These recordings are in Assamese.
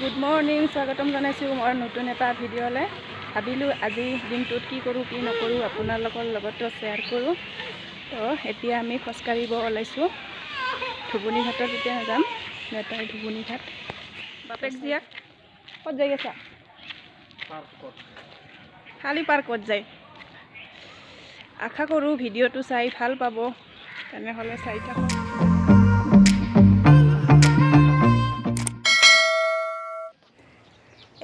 গুড মৰ্নিং, স্বাগতম জনাইছোঁ মোৰ নতুন এটা ভিডিঅ'লৈ। ভাবিলোঁ আজি দিনটোত কি কৰোঁ কি নকৰোঁ আপোনালোকৰ লগতো শ্বেয়াৰ কৰোঁ। তো এতিয়া আমি খোজকাঢ়িব ওলাইছোঁ ধুবুনী ঘাটত। এতিয়া যাম নেতাই ধুবুনী ঘাট। বাপেক জীয়াক ক'ত যাই আছা? খালী পাৰ্কত যায়। আশা কৰোঁ ভিডিঅ'টো চাই ভাল পাব, তেনেহ'লে চাই থাকক।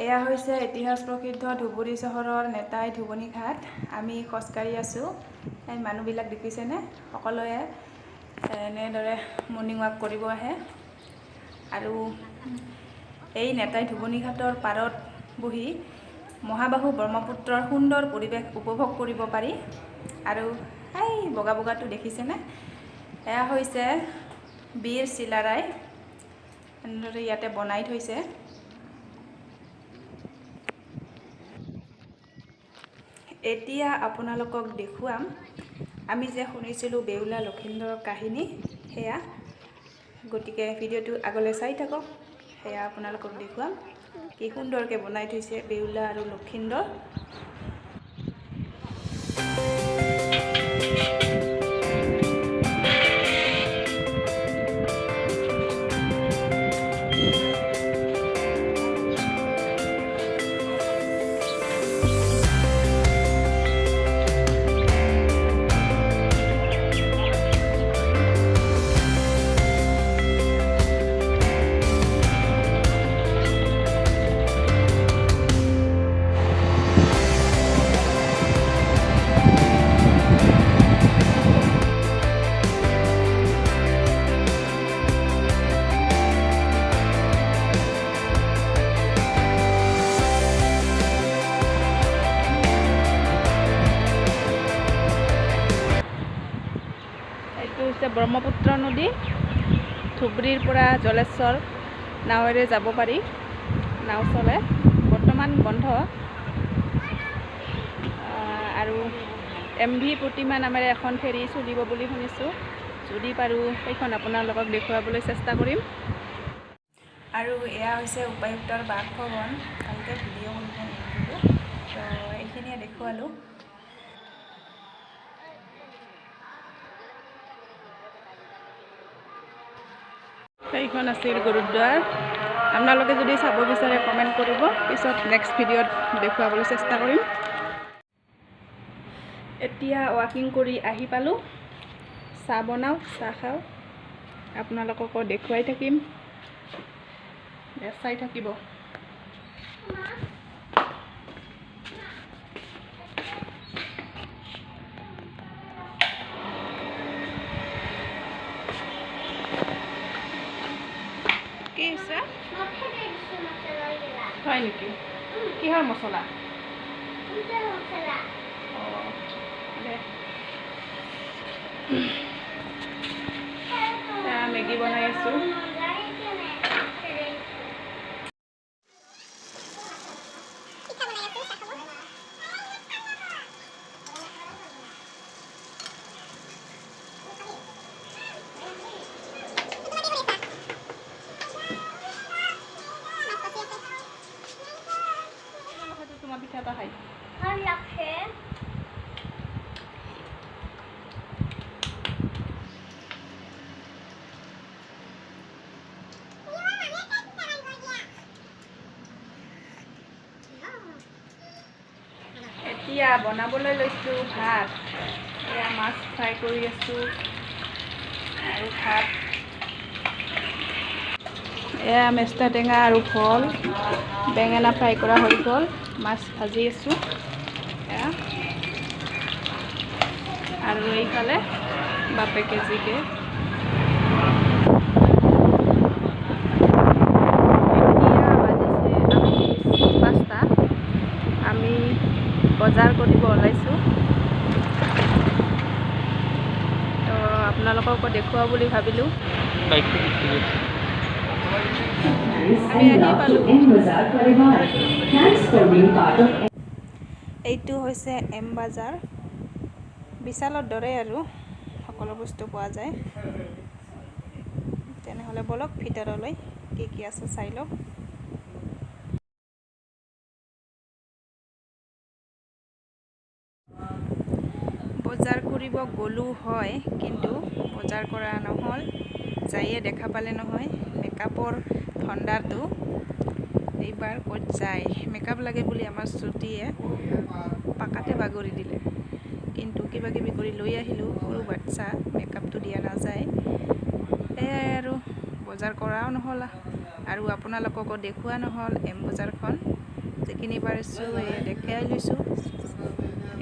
এয়া হৈছে ইতিহাস প্ৰসিদ্ধ ধুবুৰী চহৰৰ নেতাই ধুবুনী ঘাট। আমি খোজকাঢ়ি আছোঁ। এই মানুহবিলাক দেখিছেনে? সকলোৱে এনেদৰে মৰ্ণিং ৱাক কৰিব আহে। আৰু এই নেতাই ধুবুনী ঘাটৰ পাৰত বহি মহাবাহু ব্ৰহ্মপুত্ৰৰ সুন্দৰ পৰিৱেশ উপভোগ কৰিব পাৰি। আৰু এই বগা বগাটো দেখিছেনে? এয়া হৈছে বীৰ চিলাৰাই, এনেদৰে ইয়াতে বনাই থৈছে। এতিয়া আপোনালোকক দেখুৱাম আমি যে শুনিছিলোঁ বেউলা লখিন্দৰৰ কাহিনী, সেয়া। গতিকে ভিডিঅ'টো আগলৈ চাই থাকক। সেয়া আপোনালোকক দেখুৱাম কি সুন্দৰকৈ বনাই থৈছে বেউলা আৰু লখিন্দৰ। ব্ৰহ্মপুত্ৰ নদী, ধুবুৰীৰ পৰা জলেশ্বৰ নাৱেৰে যাব পাৰি। নাও চলে, বৰ্তমান বন্ধ। আৰু MV প্ৰতিমা নামেৰে এখন ফেৰী চলিব বুলি শুনিছোঁ। যদি পাৰোঁ সেইখন আপোনালোকক দেখুৱাবলৈ চেষ্টা কৰিম। আৰু এয়া হৈছে উপায়ুক্তৰ বাসভৱন। ভালকৈ ভিডিঅ' কৰিব নিদিলোঁ, তো এইখিনিয়ে দেখুৱালোঁ। সেইখন আছিল গুৰুদ্বাৰ। আপোনালোকে যদি চাব বিচাৰে কমেণ্ট কৰিব, পিছত নেক্সট ভিডিঅ'ত দেখুৱাবলৈ চেষ্টা কৰিম। এতিয়া ৱাকিং কৰি আহি পালোঁ। চাহ বনাওঁ, চাহ খাওঁ, আপোনালোককো দেখুৱাই থাকিম, চাই থাকিব। কি হৈছে? হয় নেকি? কিহৰ মছলা? মেগী বনাই আছোঁ। তোমার পিঠা এটা খাই ভাল লাগছে। এতিয়া বনাবলৈ লৈছোঁ ভাত। এয়া মাছ ফ্ৰাই কৰি আছোঁ আৰু ভাত। এয়া মেষ্টা টেঙা আৰু ভল, বেঙেনা ফ্ৰাই কৰা হৈ গ'ল। মাছ ভাজি আছোঁ এয়া। আৰু এইফালে বাপেকে জিকে পাঁচটা আমি বজাৰ কৰিব ওলাইছোঁ। তো আপোনালোককো দেখুৱাও বুলি ভাবিলোঁ। আমি আহি পালোঁ। এইটো হৈছে M বাজাৰ। বিশালৰ দৰে আৰু সকলো বস্তু পোৱা যায়। তেনেহ'লে বলক ভিতৰলৈ কি কি আছে চাই লওক। বজাৰ কৰিব গ'লো হয় কিন্তু বজাৰ কৰা নহ'ল যায়ে দেখা পালে নহয় মেকআপৰ ঠণ্ডাটো এইবাৰ ক'ত যায় মেকআপ লাগে বুলি আমাৰ শ্ৰুতিয়ে পাকাতে বাগৰি দিলে কিন্তু কিবা কিবি কৰি লৈ আহিলোঁ সৰু বাচ্চা মেকআপটো দিয়া নাযায় এয়াই আৰু বজাৰ কৰাও নহ'ল আৰু আপোনালোককো দেখুওৱা নহ'ল এম বজাৰখন যিখিনি পাৰিছোঁ দেখাই লৈছোঁ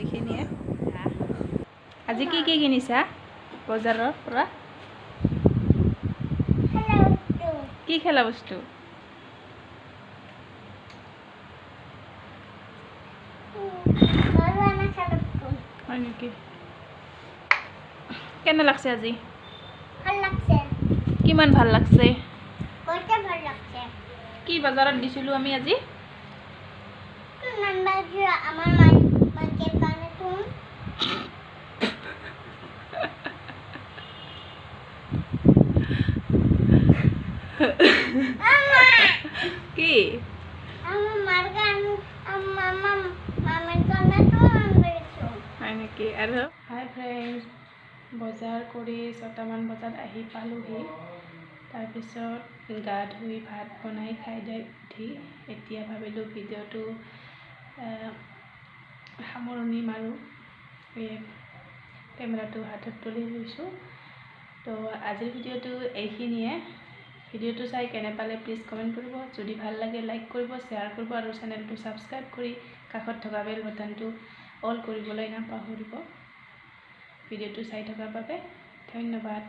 এইখিনিয়ে আজি কি কি কিনিছা বজাৰৰ পৰা কি খেলা বস্তু হয় নেকি কেনে লাগছে আজি ভাল লাগছে কিমান ভাল লাগছে কইতে ভাল লাগছে কি বজাৰত দিছিলো আমি আজি নাম্বাৰ আমাৰ মাকে কানে তুম কি আমাৰ মাৰ গান মামা মামেৰ কানে তুম আনবেছো হয় নেকি আৰু হাই ফ্ৰেণ্ডছ বজাৰ কৰি 6টামান বজাত আহি পালোহি তাৰপিছত গা ধুই ভাত বনাই খাই উঠি এতিয়া ভাবিলোঁ ভিডিঅ'টো সামৰণি মাৰোঁ কেমেৰাটো হাতত তুলি লৈছোঁ তো আজিৰ ভিডিঅ'টো এইখিনিয়ে ভিডিঅ'টো চাই কেনে পালে প্লিজ কমেণ্ট কৰিব যদি ভাল লাগে লাইক কৰিব শ্বেয়াৰ কৰিব আৰু চেনেলটো ছাবস্ক্ৰাইব কৰি কাষত থকা বেল বাটনটো অল কৰিবলৈ নাপাহৰিব ভিডিঅ'টো চাই থকাৰ বাবে ধন্যবাদ।